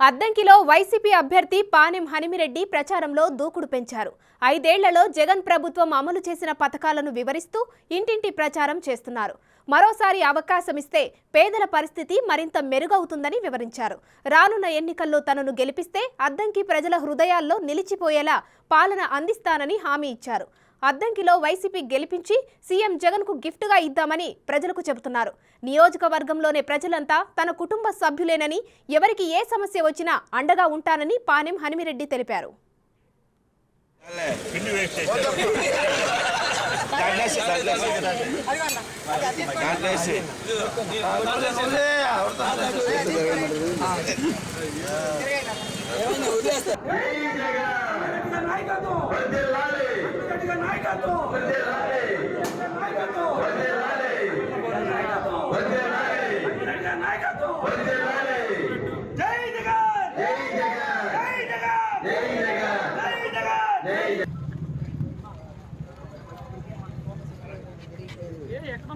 అద్దంకిలో YCP అభ్యర్థి పానెం హనుమిరెడ్డి ప్రచారంలో దూకుడు పెంచారు. 5 ఏళ్లలో జగన్ ప్రభుత్వం అమలు చేసిన పథకాలను వివరిస్తూ ఇంటింటి ప్రచారం చేస్తున్నారు. మరోసారి అవకాశం ఇస్తే పేదల పరిస్థితి మరింత మెరుగవుతుందని వివరించారు. రానున్న ఎన్నికల్లో తనను గెలిపిస్తే అద్దంకి ప్రజల హృదయాల్లో నిలిచిపోయేలా పాలన అందిస్తానని హామీ ఇచ్చారు. అద్దంకిలో వైసీపీ గెలిపించి సీఎం జగన్ కు గిఫ్ట్ గా ఇద్దామని ప్రజలకు చెబుతున్నారు. నియోజకవర్గంలోనే ప్రజలంతా తన కుటుంబ సభ్యులేనని, ఎవరికి ఏ సమస్య వచ్చినా అండగా ఉంటానని పానెం హనుమిరెడ్డి తెలిపారు. ఎక్కడ